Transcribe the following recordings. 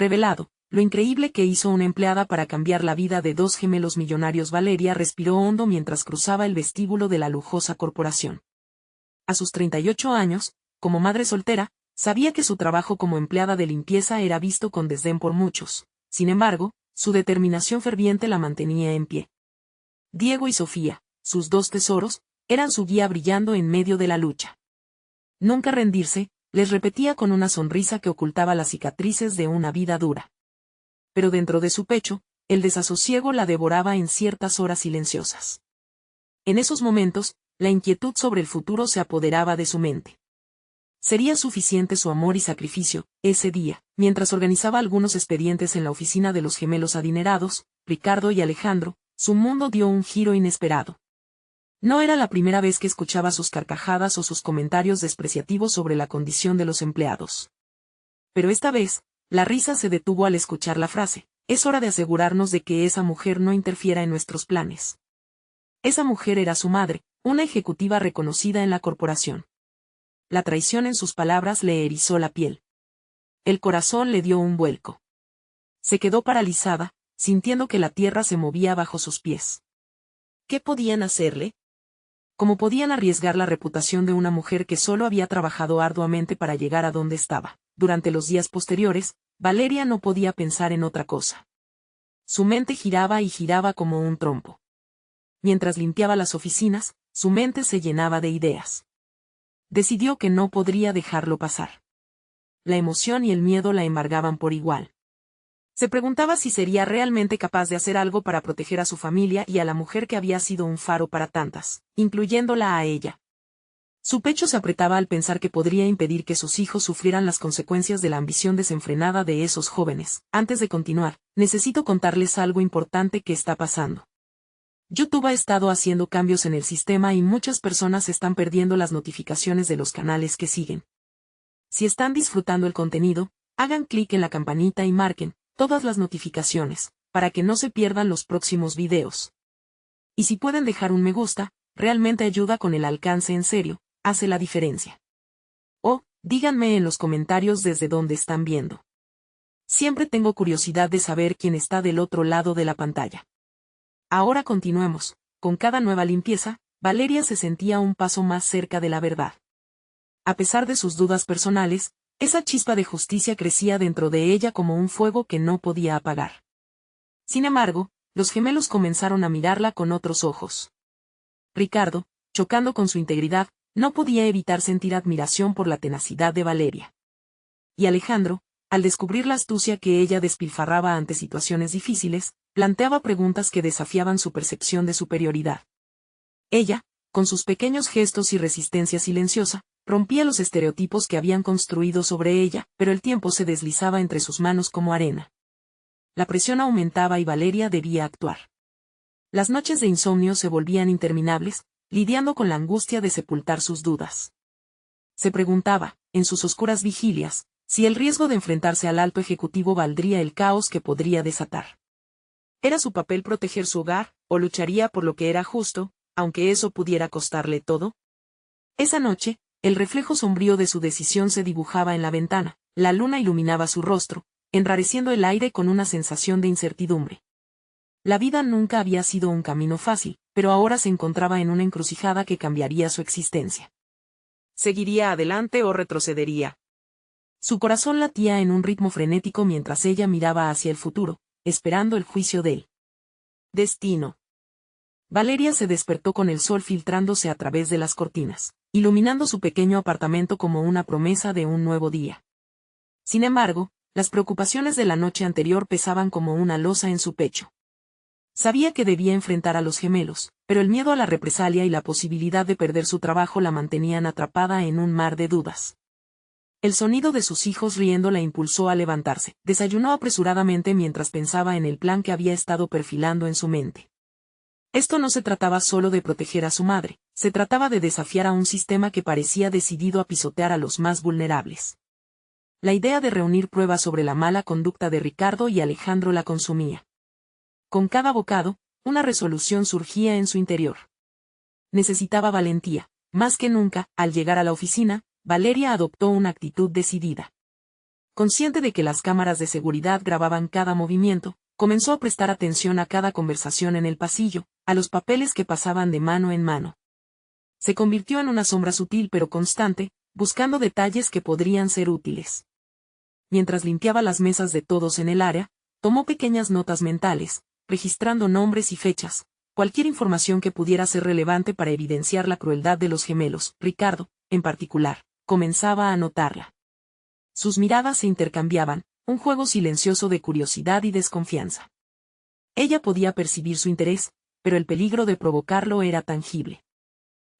Revelado, lo increíble que hizo una empleada para cambiar la vida de dos gemelos millonarios. Valeria respiró hondo mientras cruzaba el vestíbulo de la lujosa corporación. A sus 38 años, como madre soltera, sabía que su trabajo como empleada de limpieza era visto con desdén por muchos. Sin embargo, su determinación ferviente la mantenía en pie. Diego y Sofía, sus dos tesoros, eran su guía brillando en medio de la lucha. Nunca rendirse, les repetía con una sonrisa que ocultaba las cicatrices de una vida dura. Pero dentro de su pecho, el desasosiego la devoraba en ciertas horas silenciosas. En esos momentos, la inquietud sobre el futuro se apoderaba de su mente. ¿Sería suficiente su amor y sacrificio? Ese día, mientras organizaba algunos expedientes en la oficina de los gemelos adinerados, Ricardo y Alejandro, su mundo dio un giro inesperado. No era la primera vez que escuchaba sus carcajadas o sus comentarios despreciativos sobre la condición de los empleados. Pero esta vez, la risa se detuvo al escuchar la frase: es hora de asegurarnos de que esa mujer no interfiera en nuestros planes. Esa mujer era su madre, una ejecutiva reconocida en la corporación. La traición en sus palabras le erizó la piel. El corazón le dio un vuelco. Se quedó paralizada, sintiendo que la tierra se movía bajo sus pies. ¿Qué podían hacerle? ¿Cómo podían arriesgar la reputación de una mujer que solo había trabajado arduamente para llegar a donde estaba? Durante los días posteriores, Valeria no podía pensar en otra cosa. Su mente giraba y giraba como un trompo. Mientras limpiaba las oficinas, su mente se llenaba de ideas. Decidió que no podría dejarlo pasar. La emoción y el miedo la embargaban por igual. Se preguntaba si sería realmente capaz de hacer algo para proteger a su familia y a la mujer que había sido un faro para tantas, incluyéndola a ella. Su pecho se apretaba al pensar que podría impedir que sus hijos sufrieran las consecuencias de la ambición desenfrenada de esos jóvenes. Antes de continuar, necesito contarles algo importante que está pasando. YouTube ha estado haciendo cambios en el sistema y muchas personas están perdiendo las notificaciones de los canales que siguen. Si están disfrutando el contenido, hagan clic en la campanita y marquen todas las notificaciones, para que no se pierdan los próximos videos. Y si pueden dejar un me gusta, realmente ayuda con el alcance. En serio, hace la diferencia. O, díganme en los comentarios desde dónde están viendo. Siempre tengo curiosidad de saber quién está del otro lado de la pantalla. Ahora continuemos. Con cada nueva limpieza, Valeria se sentía un paso más cerca de la verdad. A pesar de sus dudas personales, esa chispa de justicia crecía dentro de ella como un fuego que no podía apagar. Sin embargo, los gemelos comenzaron a mirarla con otros ojos. Ricardo, chocando con su integridad, no podía evitar sentir admiración por la tenacidad de Valeria. Y Alejandro, al descubrir la astucia que ella despilfarraba ante situaciones difíciles, planteaba preguntas que desafiaban su percepción de superioridad. Ella, con sus pequeños gestos y resistencia silenciosa, rompía los estereotipos que habían construido sobre ella, pero el tiempo se deslizaba entre sus manos como arena. La presión aumentaba y Valeria debía actuar. Las noches de insomnio se volvían interminables, lidiando con la angustia de sepultar sus dudas. Se preguntaba, en sus oscuras vigilias, si el riesgo de enfrentarse al alto ejecutivo valdría el caos que podría desatar. ¿Era su papel proteger su hogar, o lucharía por lo que era justo, aunque eso pudiera costarle todo? Esa noche, el reflejo sombrío de su decisión se dibujaba en la ventana, la luna iluminaba su rostro, enrareciendo el aire con una sensación de incertidumbre. La vida nunca había sido un camino fácil, pero ahora se encontraba en una encrucijada que cambiaría su existencia. ¿Seguiría adelante o retrocedería? Su corazón latía en un ritmo frenético mientras ella miraba hacia el futuro, esperando el juicio del destino. Valeria se despertó con el sol filtrándose a través de las cortinas, iluminando su pequeño apartamento como una promesa de un nuevo día. Sin embargo, las preocupaciones de la noche anterior pesaban como una losa en su pecho. Sabía que debía enfrentar a los gemelos, pero el miedo a la represalia y la posibilidad de perder su trabajo la mantenían atrapada en un mar de dudas. El sonido de sus hijos riendo la impulsó a levantarse. Desayunó apresuradamente mientras pensaba en el plan que había estado perfilando en su mente. Esto no se trataba solo de proteger a su madre, se trataba de desafiar a un sistema que parecía decidido a pisotear a los más vulnerables. La idea de reunir pruebas sobre la mala conducta de Ricardo y Alejandro la consumía. Con cada bocado, una resolución surgía en su interior. Necesitaba valentía. Más que nunca, al llegar a la oficina, Valeria adoptó una actitud decidida. Consciente de que las cámaras de seguridad grababan cada movimiento, comenzó a prestar atención a cada conversación en el pasillo, a los papeles que pasaban de mano en mano. Se convirtió en una sombra sutil pero constante, buscando detalles que podrían ser útiles. Mientras limpiaba las mesas de todos en el área, tomó pequeñas notas mentales, registrando nombres y fechas, cualquier información que pudiera ser relevante para evidenciar la crueldad de los gemelos. Ricardo, en particular, comenzaba a notarla. Sus miradas se intercambiaban, un juego silencioso de curiosidad y desconfianza. Ella podía percibir su interés, pero el peligro de provocarlo era tangible.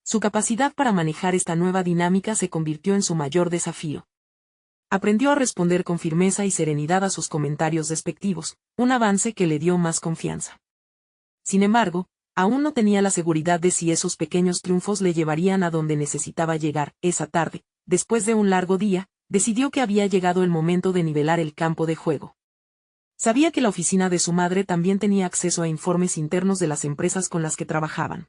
Su capacidad para manejar esta nueva dinámica se convirtió en su mayor desafío. Aprendió a responder con firmeza y serenidad a sus comentarios despectivos, un avance que le dio más confianza. Sin embargo, aún no tenía la seguridad de si esos pequeños triunfos le llevarían a donde necesitaba llegar. Esa tarde, después de un largo día, decidió que había llegado el momento de nivelar el campo de juego. Sabía que la oficina de su madre también tenía acceso a informes internos de las empresas con las que trabajaban.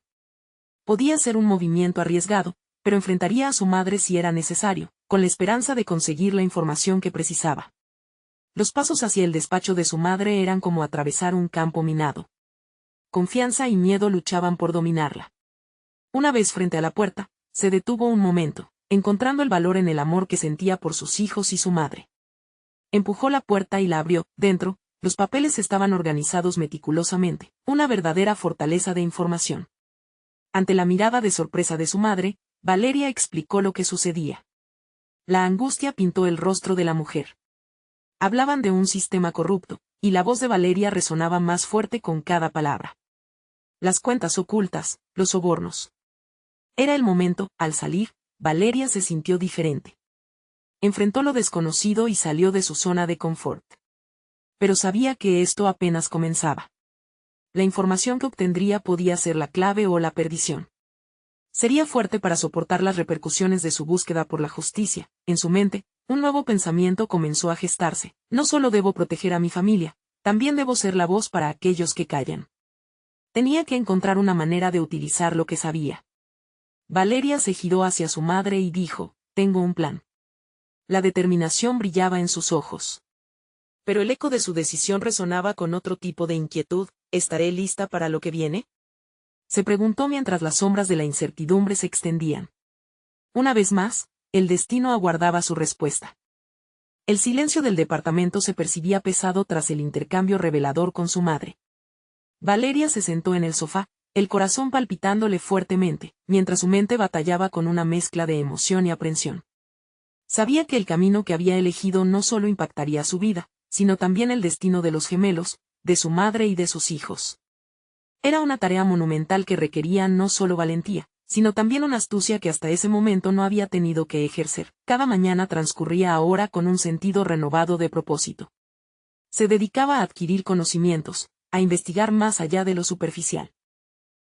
Podía ser un movimiento arriesgado, pero enfrentaría a su madre si era necesario, con la esperanza de conseguir la información que precisaba. Los pasos hacia el despacho de su madre eran como atravesar un campo minado. Confianza y miedo luchaban por dominarla. Una vez frente a la puerta, se detuvo un momento, encontrando el valor en el amor que sentía por sus hijos y su madre. Empujó la puerta y la abrió. Dentro, los papeles estaban organizados meticulosamente, una verdadera fortaleza de información. Ante la mirada de sorpresa de su madre, Valeria explicó lo que sucedía. La angustia pintó el rostro de la mujer. Hablaban de un sistema corrupto, y la voz de Valeria resonaba más fuerte con cada palabra. Las cuentas ocultas, los sobornos. Era el momento. Al salir, Valeria se sintió diferente. Enfrentó lo desconocido y salió de su zona de confort. Pero sabía que esto apenas comenzaba. La información que obtendría podía ser la clave o la perdición. Sería fuerte para soportar las repercusiones de su búsqueda por la justicia. En su mente, un nuevo pensamiento comenzó a gestarse. No solo debo proteger a mi familia, también debo ser la voz para aquellos que callan. Tenía que encontrar una manera de utilizar lo que sabía. Valeria se giró hacia su madre y dijo, tengo un plan. La determinación brillaba en sus ojos. Pero el eco de su decisión resonaba con otro tipo de inquietud. ¿Estaré lista para lo que viene?, se preguntó mientras las sombras de la incertidumbre se extendían. Una vez más, el destino aguardaba su respuesta. El silencio del departamento se percibía pesado tras el intercambio revelador con su madre. Valeria se sentó en el sofá, el corazón palpitándole fuertemente, mientras su mente batallaba con una mezcla de emoción y aprensión. Sabía que el camino que había elegido no solo impactaría su vida, sino también el destino de los gemelos, de su madre y de sus hijos. Era una tarea monumental que requería no solo valentía, sino también una astucia que hasta ese momento no había tenido que ejercer. Cada mañana transcurría ahora con un sentido renovado de propósito. Se dedicaba a adquirir conocimientos, a investigar más allá de lo superficial.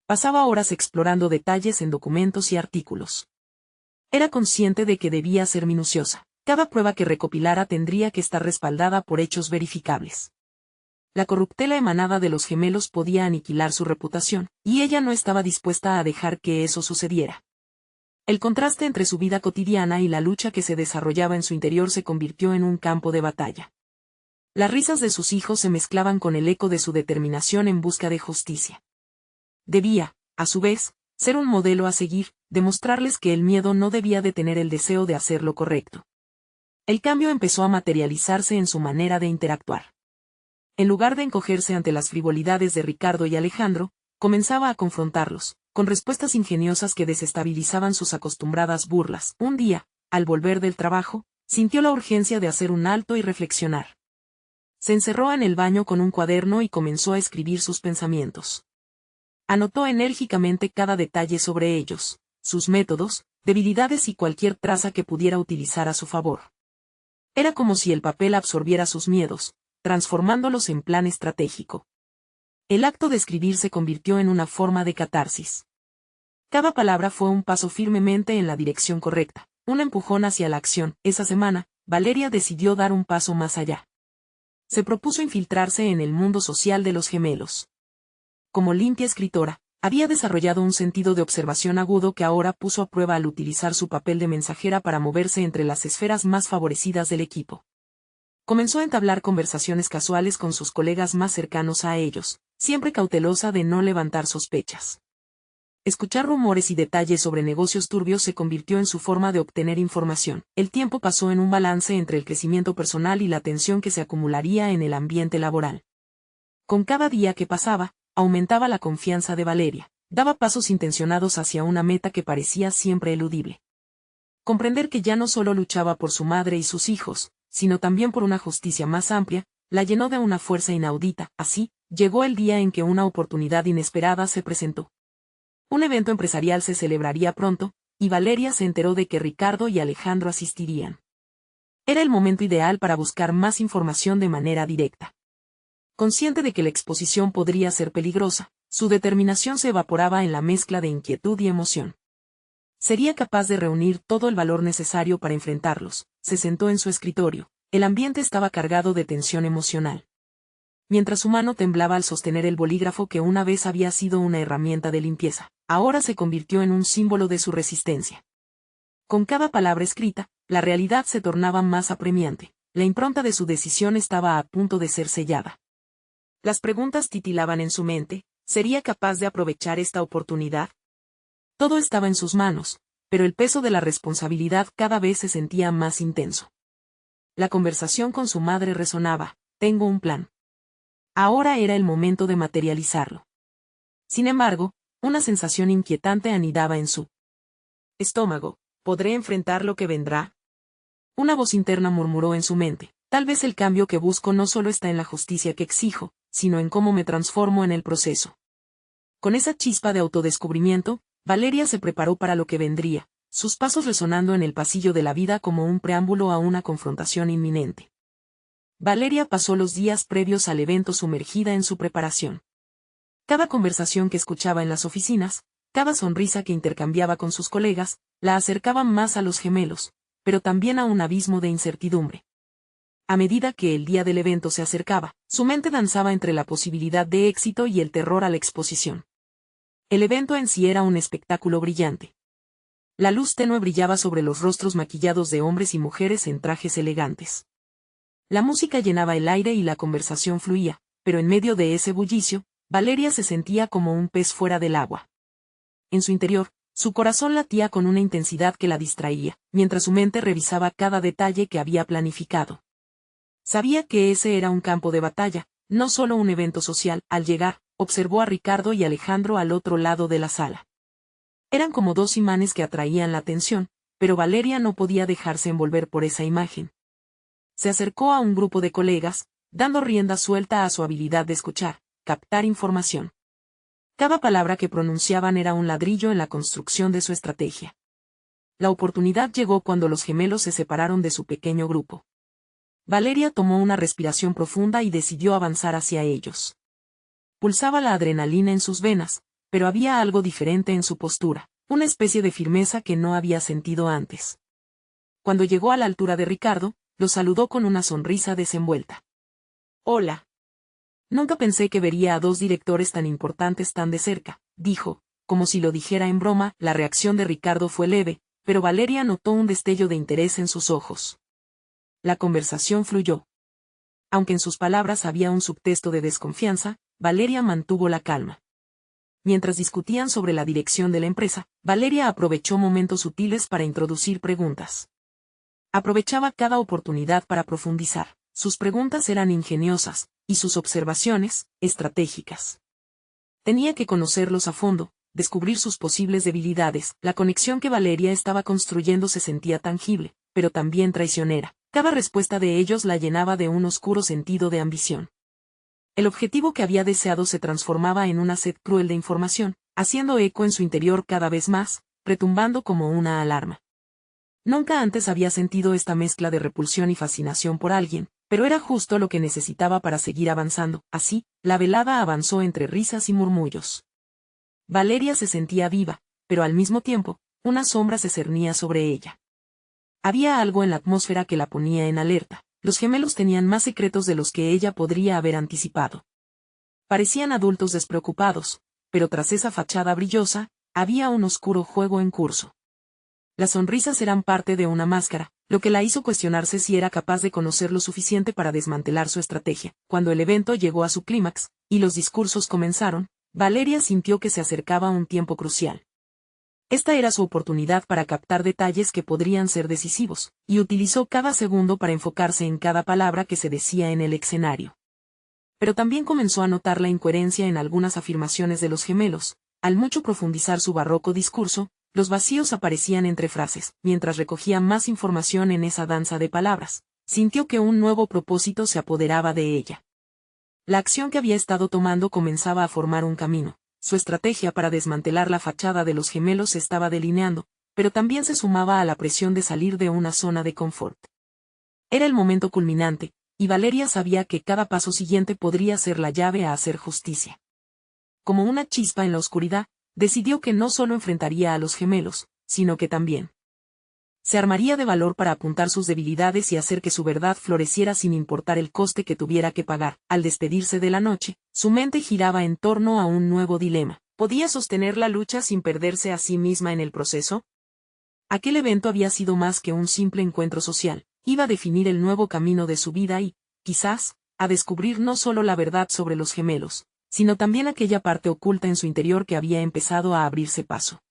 Pasaba horas explorando detalles en documentos y artículos. Era consciente de que debía ser minuciosa. Cada prueba que recopilara tendría que estar respaldada por hechos verificables. La corruptela emanada de los gemelos podía aniquilar su reputación, y ella no estaba dispuesta a dejar que eso sucediera. El contraste entre su vida cotidiana y la lucha que se desarrollaba en su interior se convirtió en un campo de batalla. Las risas de sus hijos se mezclaban con el eco de su determinación en busca de justicia. Debía, a su vez, ser un modelo a seguir, demostrarles que el miedo no debía detener el deseo de hacer lo correcto. El cambio empezó a materializarse en su manera de interactuar. En lugar de encogerse ante las frivolidades de Ricardo y Alejandro, comenzaba a confrontarlos, con respuestas ingeniosas que desestabilizaban sus acostumbradas burlas. Un día, al volver del trabajo, sintió la urgencia de hacer un alto y reflexionar. Se encerró en el baño con un cuaderno y comenzó a escribir sus pensamientos. Anotó enérgicamente cada detalle sobre ellos, sus métodos, debilidades y cualquier traza que pudiera utilizar a su favor. Era como si el papel absorbiera sus miedos, transformándolos en plan estratégico. El acto de escribir se convirtió en una forma de catarsis. Cada palabra fue un paso firmemente en la dirección correcta, un empujón hacia la acción. Esa semana, Valeria decidió dar un paso más allá. Se propuso infiltrarse en el mundo social de los gemelos. Como limpia escritora, había desarrollado un sentido de observación agudo que ahora puso a prueba al utilizar su papel de mensajera para moverse entre las esferas más favorecidas del equipo. Comenzó a entablar conversaciones casuales con sus colegas más cercanos a ellos, siempre cautelosa de no levantar sospechas. Escuchar rumores y detalles sobre negocios turbios se convirtió en su forma de obtener información. El tiempo pasó en un balance entre el crecimiento personal y la tensión que se acumularía en el ambiente laboral. Con cada día que pasaba, aumentaba la confianza de Valeria, daba pasos intencionados hacia una meta que parecía siempre eludible. Comprender que ya no solo luchaba por su madre y sus hijos, sino también por una justicia más amplia, la llenó de una fuerza inaudita. Así, llegó el día en que una oportunidad inesperada se presentó. Un evento empresarial se celebraría pronto, y Valeria se enteró de que Ricardo y Alejandro asistirían. Era el momento ideal para buscar más información de manera directa. Consciente de que la exposición podría ser peligrosa, su determinación se evaporaba en la mezcla de inquietud y emoción. Sería capaz de reunir todo el valor necesario para enfrentarlos. Se sentó en su escritorio. El ambiente estaba cargado de tensión emocional. Mientras su mano temblaba al sostener el bolígrafo que una vez había sido una herramienta de limpieza, ahora se convirtió en un símbolo de su resistencia. Con cada palabra escrita, la realidad se tornaba más apremiante. La impronta de su decisión estaba a punto de ser sellada. Las preguntas titilaban en su mente. ¿Sería capaz de aprovechar esta oportunidad? Todo estaba en sus manos, pero el peso de la responsabilidad cada vez se sentía más intenso. La conversación con su madre resonaba. Tengo un plan. Ahora era el momento de materializarlo. Sin embargo, una sensación inquietante anidaba en su estómago. ¿Podré enfrentar lo que vendrá? Una voz interna murmuró en su mente. Tal vez el cambio que busco no solo está en la justicia que exijo, sino en cómo me transformo en el proceso. Con esa chispa de autodescubrimiento, Valeria se preparó para lo que vendría, sus pasos resonando en el pasillo de la vida como un preámbulo a una confrontación inminente. Valeria pasó los días previos al evento sumergida en su preparación. Cada conversación que escuchaba en las oficinas, cada sonrisa que intercambiaba con sus colegas, la acercaban más a los gemelos, pero también a un abismo de incertidumbre. A medida que el día del evento se acercaba, su mente danzaba entre la posibilidad de éxito y el terror a la exposición. El evento en sí era un espectáculo brillante. La luz tenue brillaba sobre los rostros maquillados de hombres y mujeres en trajes elegantes. La música llenaba el aire y la conversación fluía, pero en medio de ese bullicio, Valeria se sentía como un pez fuera del agua. En su interior, su corazón latía con una intensidad que la distraía, mientras su mente revisaba cada detalle que había planificado. Sabía que ese era un campo de batalla, no solo un evento social. Al llegar, observó a Ricardo y Alejandro al otro lado de la sala. Eran como dos imanes que atraían la atención, pero Valeria no podía dejarse envolver por esa imagen. Se acercó a un grupo de colegas, dando rienda suelta a su habilidad de escuchar, captar información. Cada palabra que pronunciaban era un ladrillo en la construcción de su estrategia. La oportunidad llegó cuando los gemelos se separaron de su pequeño grupo. Valeria tomó una respiración profunda y decidió avanzar hacia ellos. Pulsaba la adrenalina en sus venas, pero había algo diferente en su postura, una especie de firmeza que no había sentido antes. Cuando llegó a la altura de Ricardo, lo saludó con una sonrisa desenvuelta. «Hola. Nunca pensé que vería a dos directores tan importantes tan de cerca», dijo, como si lo dijera en broma. La reacción de Ricardo fue leve, pero Valeria notó un destello de interés en sus ojos. La conversación fluyó. Aunque en sus palabras había un subtexto de desconfianza, Valeria mantuvo la calma. Mientras discutían sobre la dirección de la empresa, Valeria aprovechó momentos sutiles para introducir preguntas. Aprovechaba cada oportunidad para profundizar. Sus preguntas eran ingeniosas, y sus observaciones, estratégicas. Tenía que conocerlos a fondo, descubrir sus posibles debilidades. La conexión que Valeria estaba construyendo se sentía tangible, pero también traicionera. Cada respuesta de ellos la llenaba de un oscuro sentido de ambición. El objetivo que había deseado se transformaba en una sed cruel de información, haciendo eco en su interior cada vez más, retumbando como una alarma. Nunca antes había sentido esta mezcla de repulsión y fascinación por alguien, pero era justo lo que necesitaba para seguir avanzando. Así, la velada avanzó entre risas y murmullos. Valeria se sentía viva, pero al mismo tiempo, una sombra se cernía sobre ella. Había algo en la atmósfera que la ponía en alerta. Los gemelos tenían más secretos de los que ella podría haber anticipado. Parecían adultos despreocupados, pero tras esa fachada brillosa, había un oscuro juego en curso. Las sonrisas eran parte de una máscara, lo que la hizo cuestionarse si era capaz de conocer lo suficiente para desmantelar su estrategia. Cuando el evento llegó a su clímax, y los discursos comenzaron, Valeria sintió que se acercaba un tiempo crucial. Esta era su oportunidad para captar detalles que podrían ser decisivos, y utilizó cada segundo para enfocarse en cada palabra que se decía en el escenario. Pero también comenzó a notar la incoherencia en algunas afirmaciones de los gemelos. Al mucho profundizar su barroco discurso, los vacíos aparecían entre frases. Mientras recogía más información en esa danza de palabras, sintió que un nuevo propósito se apoderaba de ella. La acción que había estado tomando comenzaba a formar un camino. Su estrategia para desmantelar la fachada de los gemelos se estaba delineando, pero también se sumaba a la presión de salir de una zona de confort. Era el momento culminante, y Valeria sabía que cada paso siguiente podría ser la llave a hacer justicia. Como una chispa en la oscuridad, decidió que no solo enfrentaría a los gemelos, sino que también se armaría de valor para apuntar sus debilidades y hacer que su verdad floreciera sin importar el coste que tuviera que pagar. Al despedirse de la noche, su mente giraba en torno a un nuevo dilema. ¿Podía sostener la lucha sin perderse a sí misma en el proceso? Aquel evento había sido más que un simple encuentro social, iba a definir el nuevo camino de su vida y, quizás, a descubrir no solo la verdad sobre los gemelos, sino también aquella parte oculta en su interior que había empezado a abrirse paso.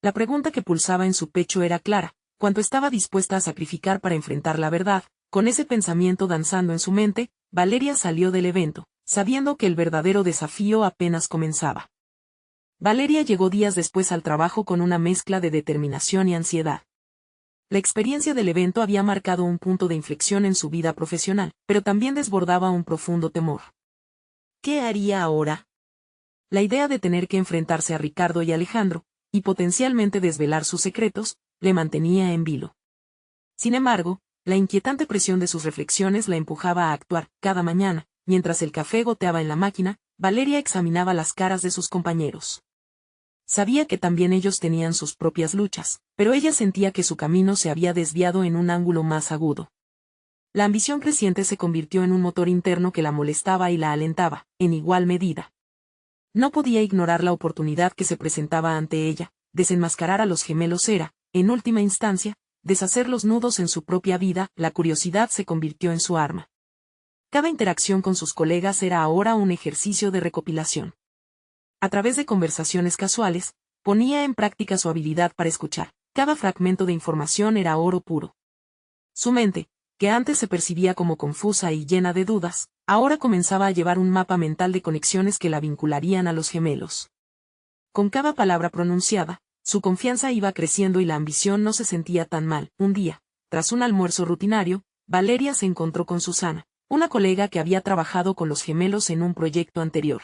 La pregunta que pulsaba en su pecho era clara: ¿cuánto estaba dispuesta a sacrificar para enfrentar la verdad? Con ese pensamiento danzando en su mente, Valeria salió del evento, sabiendo que el verdadero desafío apenas comenzaba. Valeria llegó días después al trabajo con una mezcla de determinación y ansiedad. La experiencia del evento había marcado un punto de inflexión en su vida profesional, pero también desbordaba un profundo temor. ¿Qué haría ahora? La idea de tener que enfrentarse a Ricardo y Alejandro, y potencialmente desvelar sus secretos, le mantenía en vilo. Sin embargo, la inquietante presión de sus reflexiones la empujaba a actuar. Cada mañana, mientras el café goteaba en la máquina, Valeria examinaba las caras de sus compañeros. Sabía que también ellos tenían sus propias luchas, pero ella sentía que su camino se había desviado en un ángulo más agudo. La ambición creciente se convirtió en un motor interno que la molestaba y la alentaba, en igual medida. No podía ignorar la oportunidad que se presentaba ante ella. Desenmascarar a los gemelos era, en última instancia, deshacer los nudos en su propia vida. La curiosidad se convirtió en su arma. Cada interacción con sus colegas era ahora un ejercicio de recopilación. A través de conversaciones casuales, ponía en práctica su habilidad para escuchar. Cada fragmento de información era oro puro. Su mente, que antes se percibía como confusa y llena de dudas, ahora comenzaba a llevar un mapa mental de conexiones que la vincularían a los gemelos. Con cada palabra pronunciada, su confianza iba creciendo y la ambición no se sentía tan mal. Un día, tras un almuerzo rutinario, Valeria se encontró con Susana, una colega que había trabajado con los gemelos en un proyecto anterior.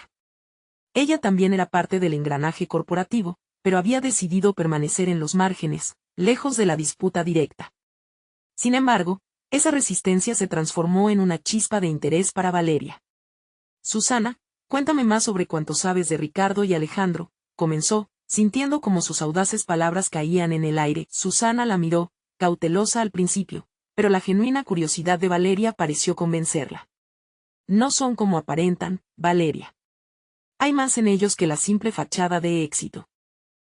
Ella también era parte del engranaje corporativo, pero había decidido permanecer en los márgenes, lejos de la disputa directa. Sin embargo, esa resistencia se transformó en una chispa de interés para Valeria. Susana, cuéntame más sobre cuánto sabes de Ricardo y Alejandro, comenzó, sintiendo como sus audaces palabras caían en el aire. Susana la miró, cautelosa al principio, pero la genuina curiosidad de Valeria pareció convencerla. No son como aparentan, Valeria. Hay más en ellos que la simple fachada de éxito.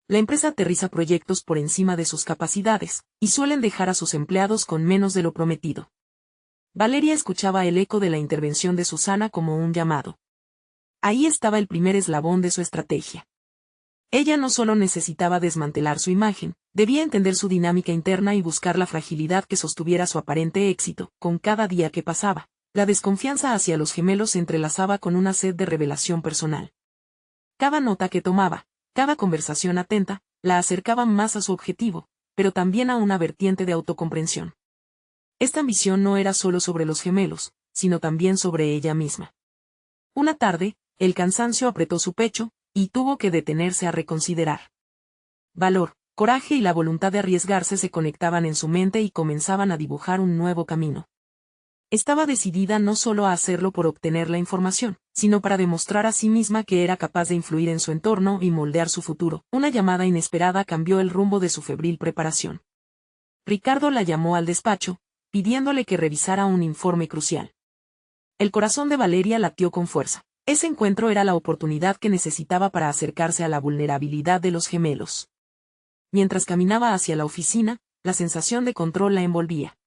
La empresa aterriza proyectos por encima de sus capacidades, y suelen dejar a sus empleados con menos de lo prometido. Valeria escuchaba el eco de la intervención de Susana como un llamado. Ahí estaba el primer eslabón de su estrategia. Ella no solo necesitaba desmantelar su imagen, debía entender su dinámica interna y buscar la fragilidad que sostuviera su aparente éxito. Con cada día que pasaba, la desconfianza hacia los gemelos se entrelazaba con una sed de revelación personal. Cada nota que tomaba, cada conversación atenta, la acercaba más a su objetivo, pero también a una vertiente de autocomprensión. Esta ambición no era solo sobre los gemelos, sino también sobre ella misma. Una tarde, el cansancio apretó su pecho, y tuvo que detenerse a reconsiderar. Valor, coraje y la voluntad de arriesgarse se conectaban en su mente y comenzaban a dibujar un nuevo camino. Estaba decidida no solo a hacerlo por obtener la información, sino para demostrar a sí misma que era capaz de influir en su entorno y moldear su futuro. Una llamada inesperada cambió el rumbo de su febril preparación. Ricardo la llamó al despacho, pidiéndole que revisara un informe crucial. El corazón de Valeria latió con fuerza. Ese encuentro era la oportunidad que necesitaba para acercarse a la vulnerabilidad de los gemelos. Mientras caminaba hacia la oficina, la sensación de control la envolvía.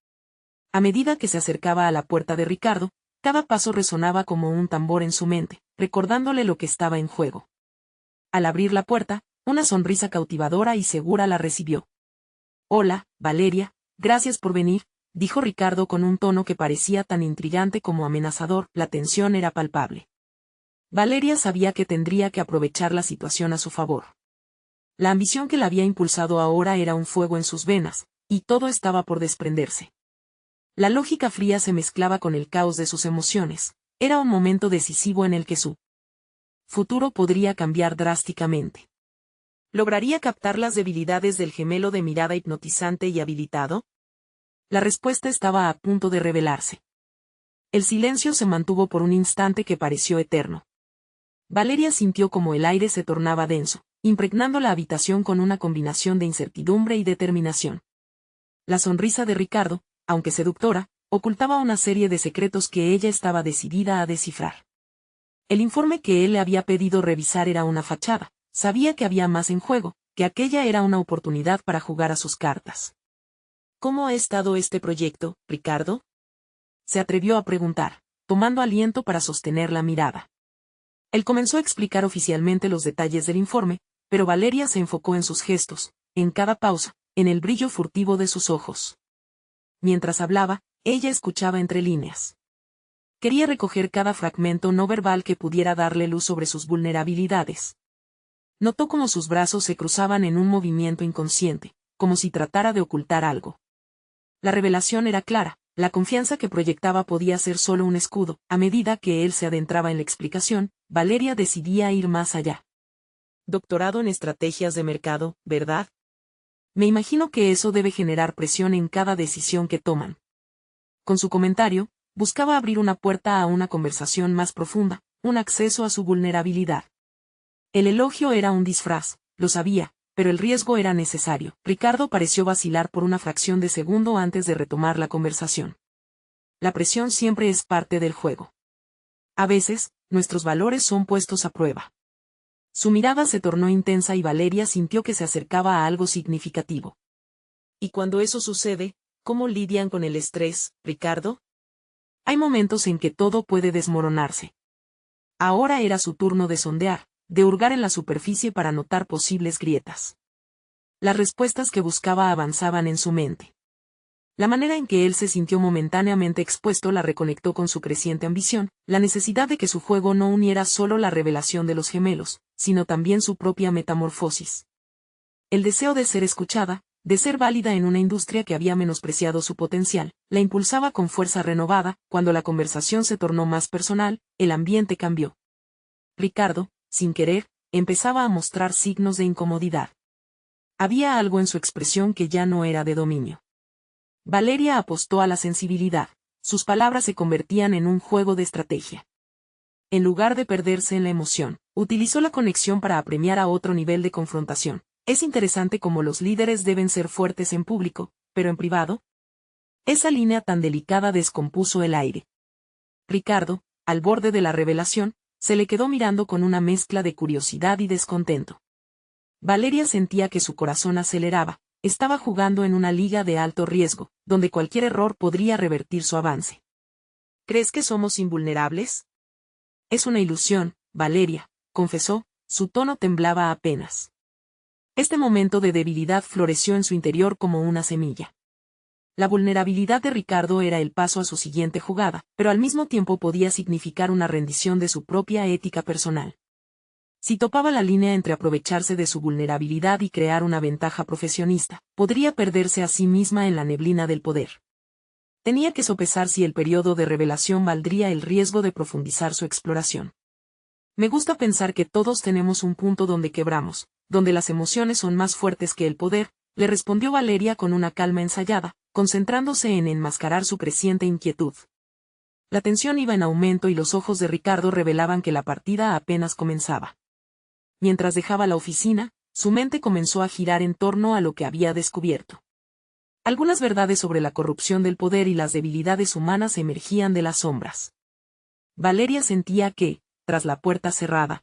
A medida que se acercaba a la puerta de Ricardo, cada paso resonaba como un tambor en su mente, recordándole lo que estaba en juego. Al abrir la puerta, una sonrisa cautivadora y segura la recibió. «Hola, Valeria, gracias por venir», dijo Ricardo con un tono que parecía tan intrigante como amenazador. La tensión era palpable. Valeria sabía que tendría que aprovechar la situación a su favor. La ambición que la había impulsado ahora era un fuego en sus venas, y todo estaba por desprenderse. La lógica fría se mezclaba con el caos de sus emociones. Era un momento decisivo en el que su futuro podría cambiar drásticamente. ¿Lograría captar las debilidades del gemelo de mirada hipnotizante y habilitado? La respuesta estaba a punto de revelarse. El silencio se mantuvo por un instante que pareció eterno. Valeria sintió como el aire se tornaba denso, impregnando la habitación con una combinación de incertidumbre y determinación. La sonrisa de Ricardo, aunque seductora, ocultaba una serie de secretos que ella estaba decidida a descifrar. El informe que él le había pedido revisar era una fachada. Sabía que había más en juego, que aquella era una oportunidad para jugar a sus cartas. «¿Cómo ha estado este proyecto, Ricardo?», se atrevió a preguntar, tomando aliento para sostener la mirada. Él comenzó a explicar oficialmente los detalles del informe, pero Valeria se enfocó en sus gestos, en cada pausa, en el brillo furtivo de sus ojos. Mientras hablaba, ella escuchaba entre líneas. Quería recoger cada fragmento no verbal que pudiera darle luz sobre sus vulnerabilidades. Notó cómo sus brazos se cruzaban en un movimiento inconsciente, como si tratara de ocultar algo. La revelación era clara, la confianza que proyectaba podía ser solo un escudo. A medida que él se adentraba en la explicación, Valeria decidía ir más allá. «Doctorado en estrategias de mercado, ¿verdad? Me imagino que eso debe generar presión en cada decisión que toman». Con su comentario, buscaba abrir una puerta a una conversación más profunda, un acceso a su vulnerabilidad. El elogio era un disfraz, lo sabía, pero el riesgo era necesario. Ricardo pareció vacilar por una fracción de segundo antes de retomar la conversación. La presión siempre es parte del juego. A veces, nuestros valores son puestos a prueba. Su mirada se tornó intensa y Valeria sintió que se acercaba a algo significativo. «¿Y cuando eso sucede, cómo lidian con el estrés, Ricardo?» «Hay momentos en que todo puede desmoronarse». Ahora era su turno de sondear, de hurgar en la superficie para notar posibles grietas. Las respuestas que buscaba avanzaban en su mente. La manera en que él se sintió momentáneamente expuesto la reconectó con su creciente ambición, la necesidad de que su juego no uniera solo la revelación de los gemelos, sino también su propia metamorfosis. El deseo de ser escuchada, de ser válida en una industria que había menospreciado su potencial, la impulsaba con fuerza renovada. Cuando la conversación se tornó más personal, el ambiente cambió. Ricardo, sin querer, empezaba a mostrar signos de incomodidad. Había algo en su expresión que ya no era de dominio. Valeria apostó a la sensibilidad. Sus palabras se convertían en un juego de estrategia. En lugar de perderse en la emoción, utilizó la conexión para apremiar a otro nivel de confrontación. Es interesante cómo los líderes deben ser fuertes en público, pero en privado. Esa línea tan delicada descompuso el aire. Ricardo, al borde de la revelación, se le quedó mirando con una mezcla de curiosidad y descontento. Valeria sentía que su corazón aceleraba. Estaba jugando en una liga de alto riesgo, donde cualquier error podría revertir su avance. ¿Crees que somos invulnerables? Es una ilusión, Valeria, confesó, su tono temblaba apenas. Este momento de debilidad floreció en su interior como una semilla. La vulnerabilidad de Ricardo era el paso a su siguiente jugada, pero al mismo tiempo podía significar una rendición de su propia ética personal. Si topaba la línea entre aprovecharse de su vulnerabilidad y crear una ventaja profesionista, podría perderse a sí misma en la neblina del poder. Tenía que sopesar si el periodo de revelación valdría el riesgo de profundizar su exploración. Me gusta pensar que todos tenemos un punto donde quebramos, donde las emociones son más fuertes que el poder, le respondió Valeria con una calma ensayada, concentrándose en enmascarar su creciente inquietud. La tensión iba en aumento y los ojos de Ricardo revelaban que la partida apenas comenzaba. Mientras dejaba la oficina, su mente comenzó a girar en torno a lo que había descubierto. Algunas verdades sobre la corrupción del poder y las debilidades humanas emergían de las sombras. Valeria sentía que, tras la puerta cerrada,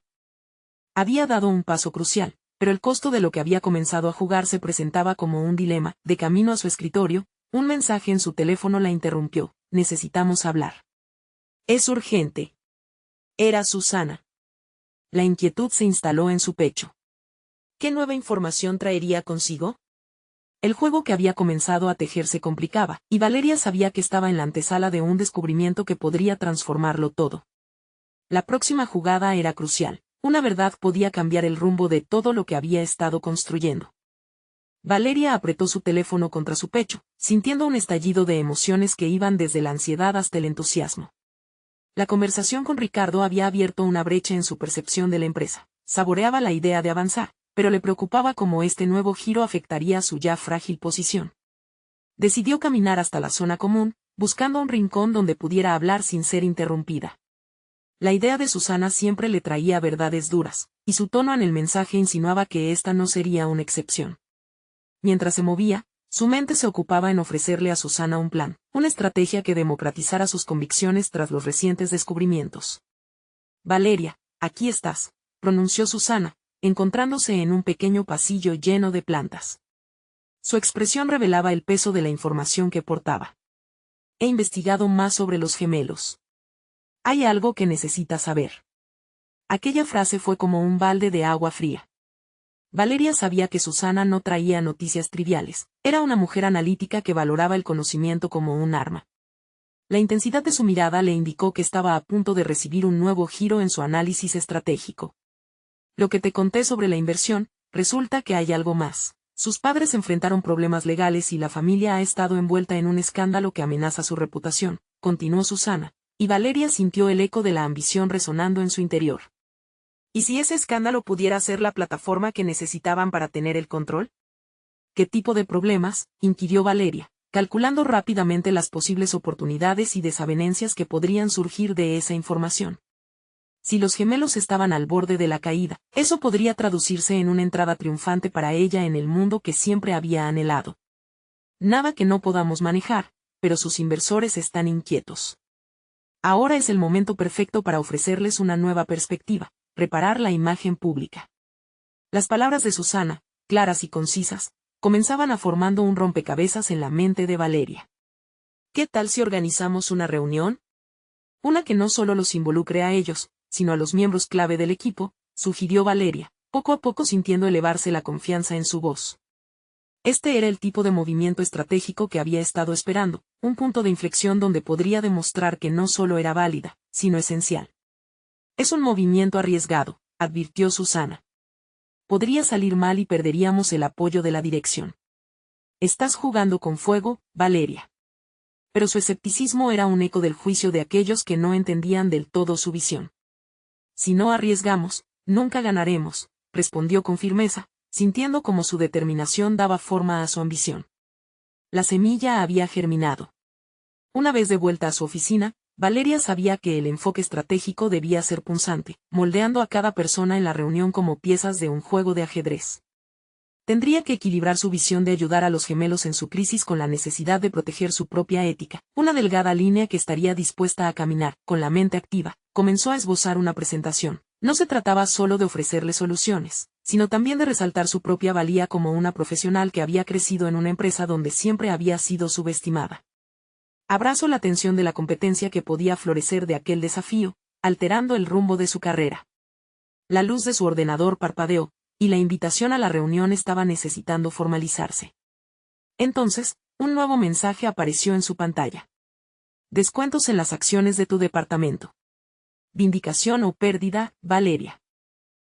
había dado un paso crucial, pero el costo de lo que había comenzado a jugar se presentaba como un dilema. De camino a su escritorio, un mensaje en su teléfono la interrumpió. Necesitamos hablar. Es urgente. Era Susana. La inquietud se instaló en su pecho. ¿Qué nueva información traería consigo? El juego que había comenzado a tejer se complicaba, y Valeria sabía que estaba en la antesala de un descubrimiento que podría transformarlo todo. La próxima jugada era crucial. Una verdad podía cambiar el rumbo de todo lo que había estado construyendo. Valeria apretó su teléfono contra su pecho, sintiendo un estallido de emociones que iban desde la ansiedad hasta el entusiasmo. La conversación con Ricardo había abierto una brecha en su percepción de la empresa. Saboreaba la idea de avanzar, pero le preocupaba cómo este nuevo giro afectaría su ya frágil posición. Decidió caminar hasta la zona común, buscando un rincón donde pudiera hablar sin ser interrumpida. La idea de Susana siempre le traía verdades duras, y su tono en el mensaje insinuaba que esta no sería una excepción. Mientras se movía, su mente se ocupaba en ofrecerle a Susana un plan, una estrategia que democratizara sus convicciones tras los recientes descubrimientos. Valeria, aquí estás, pronunció Susana, encontrándose en un pequeño pasillo lleno de plantas. Su expresión revelaba el peso de la información que portaba. He investigado más sobre los gemelos. Hay algo que necesitas saber. Aquella frase fue como un balde de agua fría. Valeria sabía que Susana no traía noticias triviales, era una mujer analítica que valoraba el conocimiento como un arma. La intensidad de su mirada le indicó que estaba a punto de recibir un nuevo giro en su análisis estratégico. Lo que te conté sobre la inversión, resulta que hay algo más. Sus padres enfrentaron problemas legales y la familia ha estado envuelta en un escándalo que amenaza su reputación, continuó Susana, y Valeria sintió el eco de la ambición resonando en su interior. ¿Y si ese escándalo pudiera ser la plataforma que necesitaban para tener el control? ¿Qué tipo de problemas?, inquirió Valeria, calculando rápidamente las posibles oportunidades y desavenencias que podrían surgir de esa información. Si los gemelos estaban al borde de la caída, eso podría traducirse en una entrada triunfante para ella en el mundo que siempre había anhelado. Nada que no podamos manejar, pero sus inversores están inquietos. Ahora es el momento perfecto para ofrecerles una nueva perspectiva, reparar la imagen pública. Las palabras de Susana, claras y concisas, comenzaban a formando un rompecabezas en la mente de Valeria. ¿Qué tal si organizamos una reunión? Una que no solo los involucre a ellos, sino a los miembros clave del equipo, sugirió Valeria, poco a poco sintiendo elevarse la confianza en su voz. Este era el tipo de movimiento estratégico que había estado esperando, un punto de inflexión donde podría demostrar que no solo era válida, sino esencial. Es un movimiento arriesgado, advirtió Susana. Podría salir mal y perderíamos el apoyo de la dirección. Estás jugando con fuego, Valeria. Pero su escepticismo era un eco del juicio de aquellos que no entendían del todo su visión. Si no arriesgamos, nunca ganaremos, respondió con firmeza, sintiendo como su determinación daba forma a su ambición. La semilla había germinado. Una vez de vuelta a su oficina, Valeria sabía que el enfoque estratégico debía ser punzante, moldeando a cada persona en la reunión como piezas de un juego de ajedrez. Tendría que equilibrar su visión de ayudar a los gemelos en su crisis con la necesidad de proteger su propia ética, una delgada línea que estaría dispuesta a caminar, con la mente activa. Comenzó a esbozar una presentación. No se trataba solo de ofrecerle soluciones, sino también de resaltar su propia valía como una profesional que había crecido en una empresa donde siempre había sido subestimada. Abrazó la tensión de la competencia que podía florecer de aquel desafío, alterando el rumbo de su carrera. La luz de su ordenador parpadeó, y la invitación a la reunión estaba necesitando formalizarse. Entonces, un nuevo mensaje apareció en su pantalla. Descuentos en las acciones de tu departamento. Vindicación o pérdida, Valeria.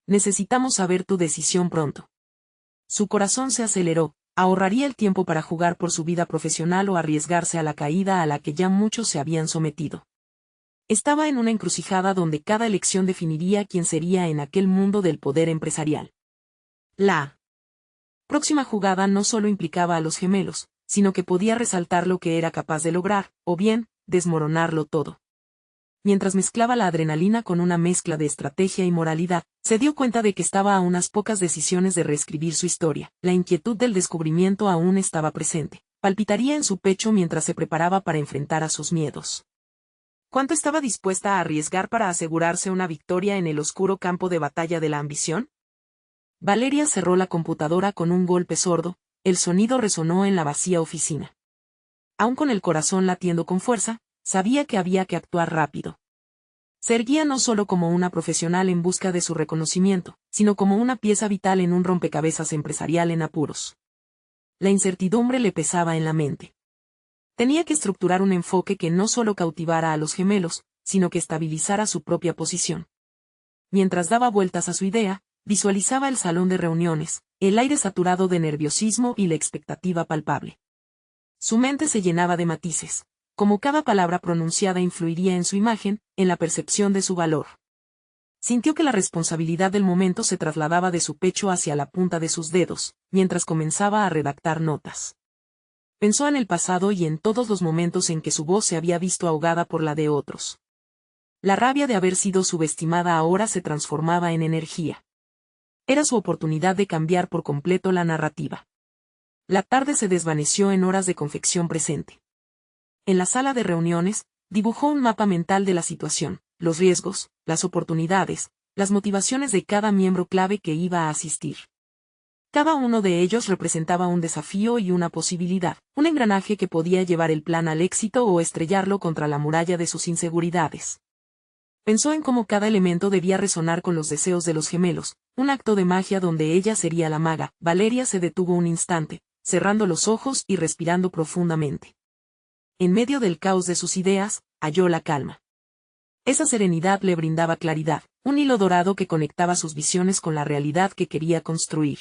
Necesitamos saber tu decisión pronto. Su corazón se aceleró, ahorraría el tiempo para jugar por su vida profesional o arriesgarse a la caída a la que ya muchos se habían sometido. Estaba en una encrucijada donde cada elección definiría quién sería en aquel mundo del poder empresarial. La próxima jugada no solo implicaba a los gemelos, sino que podía resaltar lo que era capaz de lograr, o bien, desmoronarlo todo. Mientras mezclaba la adrenalina con una mezcla de estrategia y moralidad, se dio cuenta de que estaba a unas pocas decisiones de reescribir su historia. La inquietud del descubrimiento aún estaba presente. Palpitaría en su pecho mientras se preparaba para enfrentar a sus miedos. ¿Cuánto estaba dispuesta a arriesgar para asegurarse una victoria en el oscuro campo de batalla de la ambición? Valeria cerró la computadora con un golpe sordo, el sonido resonó en la vacía oficina. Aún con el corazón latiendo con fuerza, sabía que había que actuar rápido. Se erguía no solo como una profesional en busca de su reconocimiento, sino como una pieza vital en un rompecabezas empresarial en apuros. La incertidumbre le pesaba en la mente. Tenía que estructurar un enfoque que no solo cautivara a los gemelos, sino que estabilizara su propia posición. Mientras daba vueltas a su idea, visualizaba el salón de reuniones, el aire saturado de nerviosismo y la expectativa palpable. Su mente se llenaba de matices, como cada palabra pronunciada influiría en su imagen, en la percepción de su valor. Sintió que la responsabilidad del momento se trasladaba de su pecho hacia la punta de sus dedos, mientras comenzaba a redactar notas. Pensó en el pasado y en todos los momentos en que su voz se había visto ahogada por la de otros. La rabia de haber sido subestimada ahora se transformaba en energía. Era su oportunidad de cambiar por completo la narrativa. La tarde se desvaneció en horas de confección presente. En la sala de reuniones, dibujó un mapa mental de la situación, los riesgos, las oportunidades, las motivaciones de cada miembro clave que iba a asistir. Cada uno de ellos representaba un desafío y una posibilidad, un engranaje que podía llevar el plan al éxito o estrellarlo contra la muralla de sus inseguridades. Pensó en cómo cada elemento debía resonar con los deseos de los gemelos, un acto de magia donde ella sería la maga. Valeria se detuvo un instante, cerrando los ojos y respirando profundamente. En medio del caos de sus ideas, halló la calma. Esa serenidad le brindaba claridad, un hilo dorado que conectaba sus visiones con la realidad que quería construir.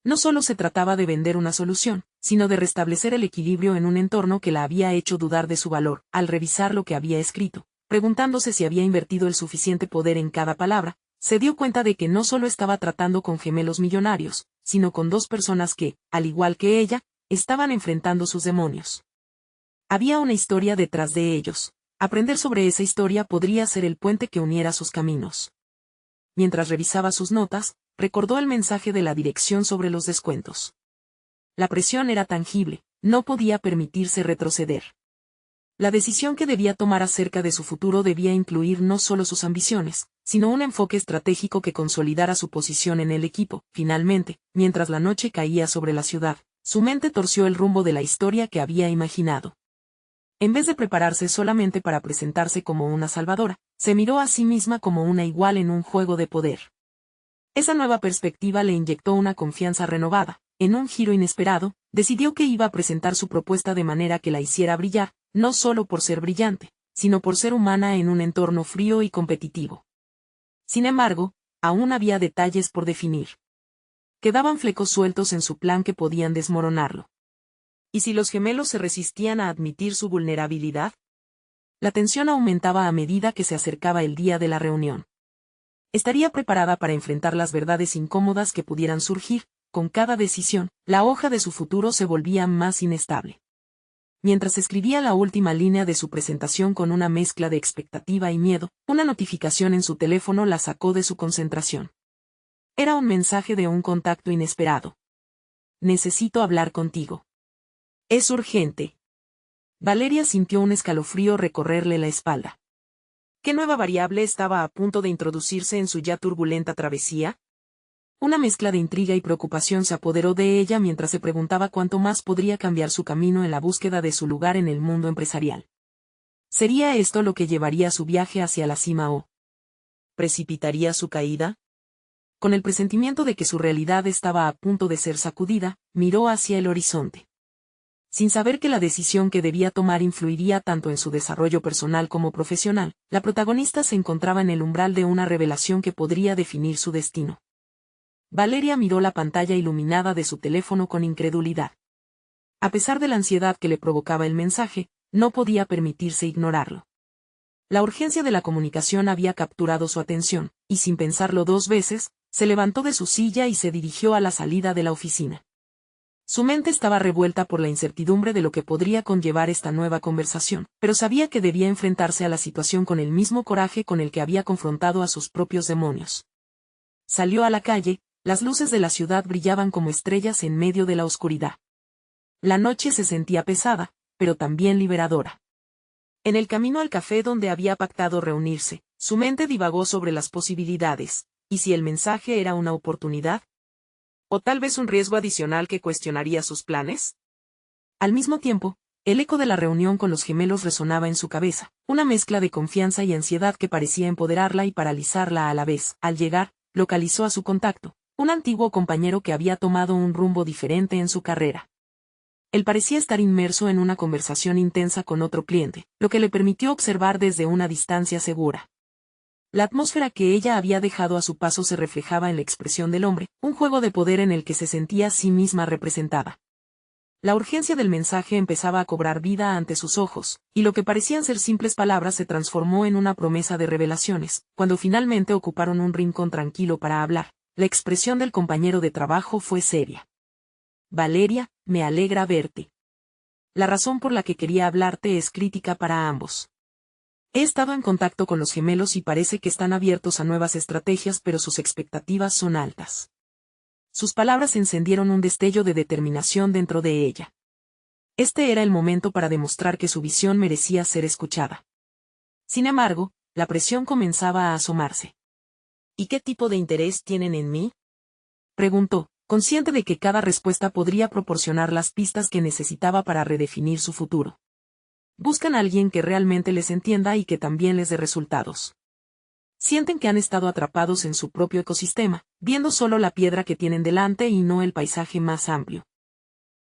No solo se trataba de vender una solución, sino de restablecer el equilibrio en un entorno que la había hecho dudar de su valor. Al revisar lo que había escrito, preguntándose si había invertido el suficiente poder en cada palabra, se dio cuenta de que no solo estaba tratando con gemelos millonarios, sino con dos personas que, al igual que ella, estaban enfrentando sus demonios. Había una historia detrás de ellos. Aprender sobre esa historia podría ser el puente que uniera sus caminos. Mientras revisaba sus notas, recordó el mensaje de la dirección sobre los descuentos. La presión era tangible, no podía permitirse retroceder. La decisión que debía tomar acerca de su futuro debía incluir no solo sus ambiciones, sino un enfoque estratégico que consolidara su posición en el equipo. Finalmente, mientras la noche caía sobre la ciudad, su mente torció el rumbo de la historia que había imaginado. En vez de prepararse solamente para presentarse como una salvadora, se miró a sí misma como una igual en un juego de poder. Esa nueva perspectiva le inyectó una confianza renovada. En un giro inesperado, decidió que iba a presentar su propuesta de manera que la hiciera brillar, no solo por ser brillante, sino por ser humana en un entorno frío y competitivo. Sin embargo, aún había detalles por definir. Quedaban flecos sueltos en su plan que podían desmoronarlo. ¿Y si los gemelos se resistían a admitir su vulnerabilidad? La tensión aumentaba a medida que se acercaba el día de la reunión. Estaría preparada para enfrentar las verdades incómodas que pudieran surgir. Con cada decisión, la hoja de su futuro se volvía más inestable. Mientras escribía la última línea de su presentación con una mezcla de expectativa y miedo, una notificación en su teléfono la sacó de su concentración. Era un mensaje de un contacto inesperado. Necesito hablar contigo. Es urgente. Valeria sintió un escalofrío recorrerle la espalda. ¿Qué nueva variable estaba a punto de introducirse en su ya turbulenta travesía? Una mezcla de intriga y preocupación se apoderó de ella mientras se preguntaba cuánto más podría cambiar su camino en la búsqueda de su lugar en el mundo empresarial. ¿Sería esto lo que llevaría su viaje hacia la cima o precipitaría su caída? Con el presentimiento de que su realidad estaba a punto de ser sacudida, miró hacia el horizonte. Sin saber que la decisión que debía tomar influiría tanto en su desarrollo personal como profesional, la protagonista se encontraba en el umbral de una revelación que podría definir su destino. Valeria miró la pantalla iluminada de su teléfono con incredulidad. A pesar de la ansiedad que le provocaba el mensaje, no podía permitirse ignorarlo. La urgencia de la comunicación había capturado su atención, y sin pensarlo dos veces, se levantó de su silla y se dirigió a la salida de la oficina. Su mente estaba revuelta por la incertidumbre de lo que podría conllevar esta nueva conversación, pero sabía que debía enfrentarse a la situación con el mismo coraje con el que había confrontado a sus propios demonios. Salió a la calle. Las luces de la ciudad brillaban como estrellas en medio de la oscuridad. La noche se sentía pesada, pero también liberadora. En el camino al café donde había pactado reunirse, su mente divagó sobre las posibilidades. ¿Y si el mensaje era una oportunidad? ¿O tal vez un riesgo adicional que cuestionaría sus planes? Al mismo tiempo, el eco de la reunión con los gemelos resonaba en su cabeza, una mezcla de confianza y ansiedad que parecía empoderarla y paralizarla a la vez. Al llegar, localizó a su contacto, un antiguo compañero que había tomado un rumbo diferente en su carrera. Él parecía estar inmerso en una conversación intensa con otro cliente, lo que le permitió observar desde una distancia segura. La atmósfera que ella había dejado a su paso se reflejaba en la expresión del hombre, un juego de poder en el que se sentía a sí misma representada. La urgencia del mensaje empezaba a cobrar vida ante sus ojos, y lo que parecían ser simples palabras se transformó en una promesa de revelaciones. Cuando finalmente ocuparon un rincón tranquilo para hablar, la expresión del compañero de trabajo fue seria. Valeria, me alegra verte. La razón por la que quería hablarte es crítica para ambos. He estado en contacto con los gemelos y parece que están abiertos a nuevas estrategias, pero sus expectativas son altas. Sus palabras encendieron un destello de determinación dentro de ella. Este era el momento para demostrar que su visión merecía ser escuchada. Sin embargo, la presión comenzaba a asomarse. ¿Y qué tipo de interés tienen en mí?, preguntó, consciente de que cada respuesta podría proporcionar las pistas que necesitaba para redefinir su futuro. Buscan a alguien que realmente les entienda y que también les dé resultados. Sienten que han estado atrapados en su propio ecosistema, viendo solo la piedra que tienen delante y no el paisaje más amplio.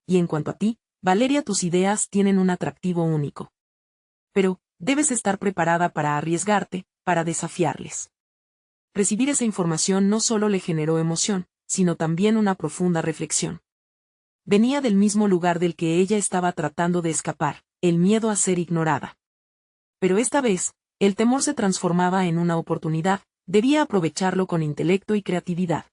Y en cuanto a ti, Valeria, tus ideas tienen un atractivo único. Pero, debes estar preparada para arriesgarte, para desafiarles. Recibir esa información no solo le generó emoción, sino también una profunda reflexión. Venía del mismo lugar del que ella estaba tratando de escapar, el miedo a ser ignorada. Pero esta vez, el temor se transformaba en una oportunidad, debía aprovecharlo con intelecto y creatividad.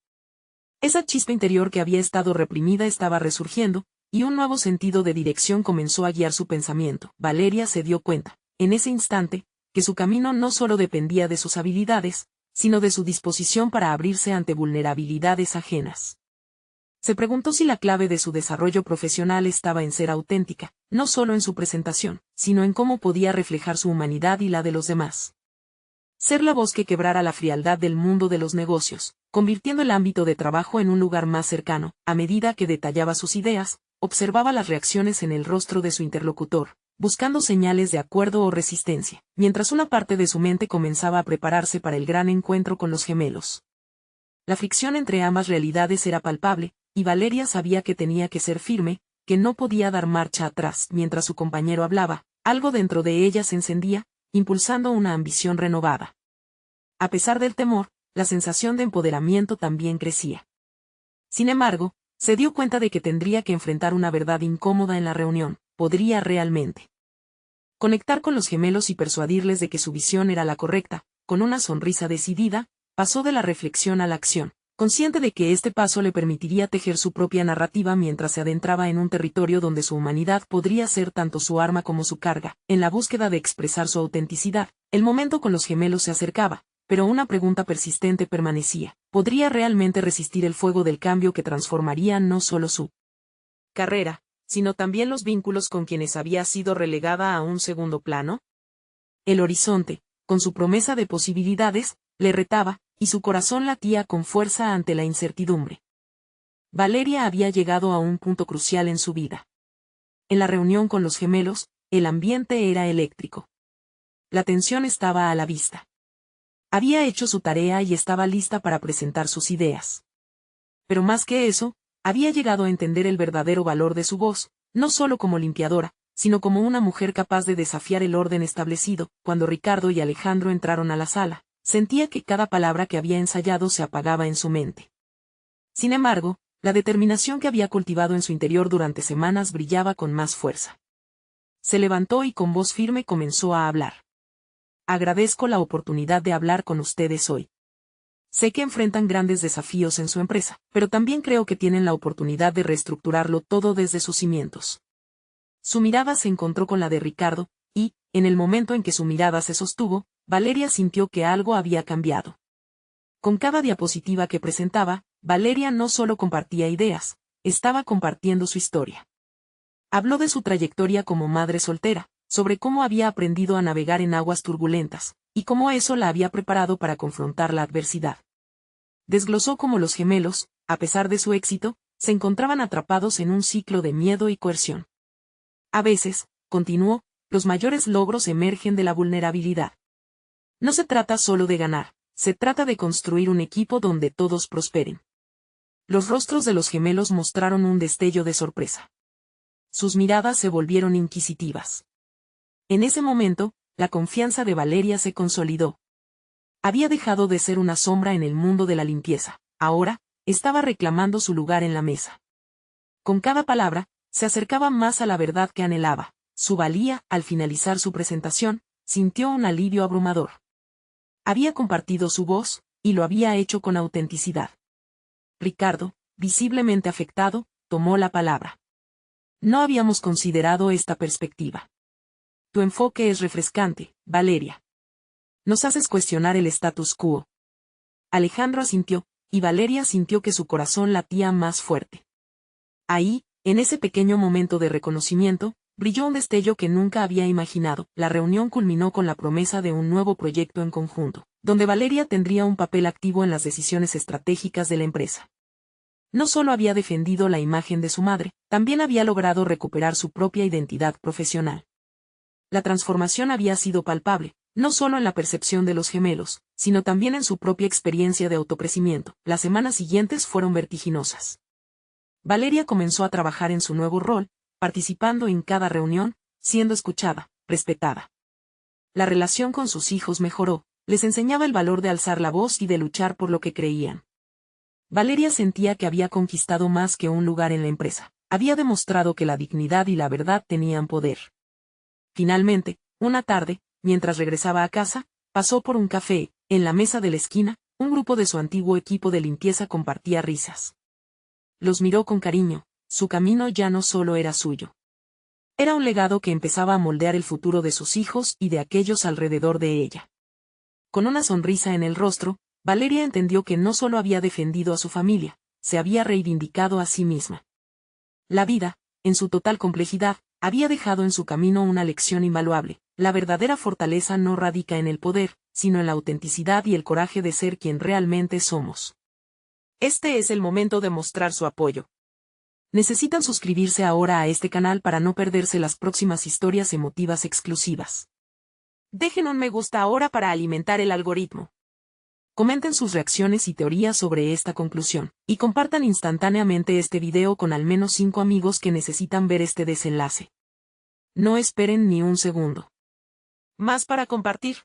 Esa chispa interior que había estado reprimida estaba resurgiendo, y un nuevo sentido de dirección comenzó a guiar su pensamiento. Valeria se dio cuenta, en ese instante, que su camino no solo dependía de sus habilidades, sino de su disposición para abrirse ante vulnerabilidades ajenas. Se preguntó si la clave de su desarrollo profesional estaba en ser auténtica, no solo en su presentación, sino en cómo podía reflejar su humanidad y la de los demás. Ser la voz que quebrara la frialdad del mundo de los negocios, convirtiendo el ámbito de trabajo en un lugar más cercano. A medida que detallaba sus ideas, observaba las reacciones en el rostro de su interlocutor, buscando señales de acuerdo o resistencia, mientras una parte de su mente comenzaba a prepararse para el gran encuentro con los gemelos. La fricción entre ambas realidades era palpable, y Valeria sabía que tenía que ser firme, que no podía dar marcha atrás. Mientras su compañero hablaba, algo dentro de ella se encendía, impulsando una ambición renovada. A pesar del temor, la sensación de empoderamiento también crecía. Sin embargo, se dio cuenta de que tendría que enfrentar una verdad incómoda en la reunión. ¿Podría realmente conectar con los gemelos y persuadirles de que su visión era la correcta? Con una sonrisa decidida, pasó de la reflexión a la acción, consciente de que este paso le permitiría tejer su propia narrativa mientras se adentraba en un territorio donde su humanidad podría ser tanto su arma como su carga. En la búsqueda de expresar su autenticidad, el momento con los gemelos se acercaba, pero una pregunta persistente permanecía: ¿podría realmente resistir el fuego del cambio que transformaría no solo su carrera, sino también los vínculos con quienes había sido relegada a un segundo plano? El horizonte, con su promesa de posibilidades, le retaba, y su corazón latía con fuerza ante la incertidumbre. Valeria había llegado a un punto crucial en su vida. En la reunión con los gemelos, el ambiente era eléctrico. La tensión estaba a la vista. Había hecho su tarea y estaba lista para presentar sus ideas. Pero más que eso, había llegado a entender el verdadero valor de su voz, no solo como limpiadora, sino como una mujer capaz de desafiar el orden establecido. Cuando Ricardo y Alejandro entraron a la sala, sentía que cada palabra que había ensayado se apagaba en su mente. Sin embargo, la determinación que había cultivado en su interior durante semanas brillaba con más fuerza. Se levantó y con voz firme comenzó a hablar. Agradezco la oportunidad de hablar con ustedes hoy. Sé que enfrentan grandes desafíos en su empresa, pero también creo que tienen la oportunidad de reestructurarlo todo desde sus cimientos. Su mirada se encontró con la de Ricardo, y, en el momento en que su mirada se sostuvo, Valeria sintió que algo había cambiado. Con cada diapositiva que presentaba, Valeria no solo compartía ideas, estaba compartiendo su historia. Habló de su trayectoria como madre soltera, sobre cómo había aprendido a navegar en aguas turbulentas, y cómo eso la había preparado para confrontar la adversidad. desglosó cómo los gemelos, a pesar de su éxito, se encontraban atrapados en un ciclo de miedo y coerción. A veces, continuó, los mayores logros emergen de la vulnerabilidad. No se trata solo de ganar, se trata de construir un equipo donde todos prosperen. Los rostros de los gemelos mostraron un destello de sorpresa. Sus miradas se volvieron inquisitivas. En ese momento, la confianza de Valeria se consolidó. Había dejado de ser una sombra en el mundo de la limpieza, ahora, estaba reclamando su lugar en la mesa. Con cada palabra, se acercaba más a la verdad que anhelaba. Su valía, al finalizar su presentación, sintió un alivio abrumador. Había compartido su voz, y lo había hecho con autenticidad. Ricardo, visiblemente afectado, tomó la palabra. No habíamos considerado esta perspectiva. Tu enfoque es refrescante, Valeria. Nos haces cuestionar el status quo. Alejandro asintió, y Valeria sintió que su corazón latía más fuerte. Ahí, en ese pequeño momento de reconocimiento, brilló un destello que nunca había imaginado. La reunión culminó con la promesa de un nuevo proyecto en conjunto, donde Valeria tendría un papel activo en las decisiones estratégicas de la empresa. No solo había defendido la imagen de su madre, también había logrado recuperar su propia identidad profesional. La transformación había sido palpable, no solo en la percepción de los gemelos, sino también en su propia experiencia de autocrecimiento. Las semanas siguientes fueron vertiginosas. Valeria comenzó a trabajar en su nuevo rol, participando en cada reunión, siendo escuchada, respetada. La relación con sus hijos mejoró, les enseñaba el valor de alzar la voz y de luchar por lo que creían. Valeria sentía que había conquistado más que un lugar en la empresa, había demostrado que la dignidad y la verdad tenían poder. Finalmente, una tarde, mientras regresaba a casa, pasó por un café. En la mesa de la esquina, un grupo de su antiguo equipo de limpieza compartía risas. Los miró con cariño, su camino ya no solo era suyo. Era un legado que empezaba a moldear el futuro de sus hijos y de aquellos alrededor de ella. Con una sonrisa en el rostro, Valeria entendió que no solo había defendido a su familia, se había reivindicado a sí misma. La vida, en su total complejidad, había dejado en su camino una lección invaluable. La verdadera fortaleza no radica en el poder, sino en la autenticidad y el coraje de ser quien realmente somos. Este es el momento de mostrar su apoyo. Necesitan suscribirse ahora a este canal para no perderse las próximas historias emotivas exclusivas. Dejen un me gusta ahora para alimentar el algoritmo. Comenten sus reacciones y teorías sobre esta conclusión, y compartan instantáneamente este video con al menos 5 amigos que necesitan ver este desenlace. No esperen ni un segundo. ¿Más para compartir?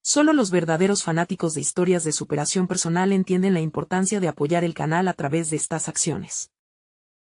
Solo los verdaderos fanáticos de historias de superación personal entienden la importancia de apoyar el canal a través de estas acciones.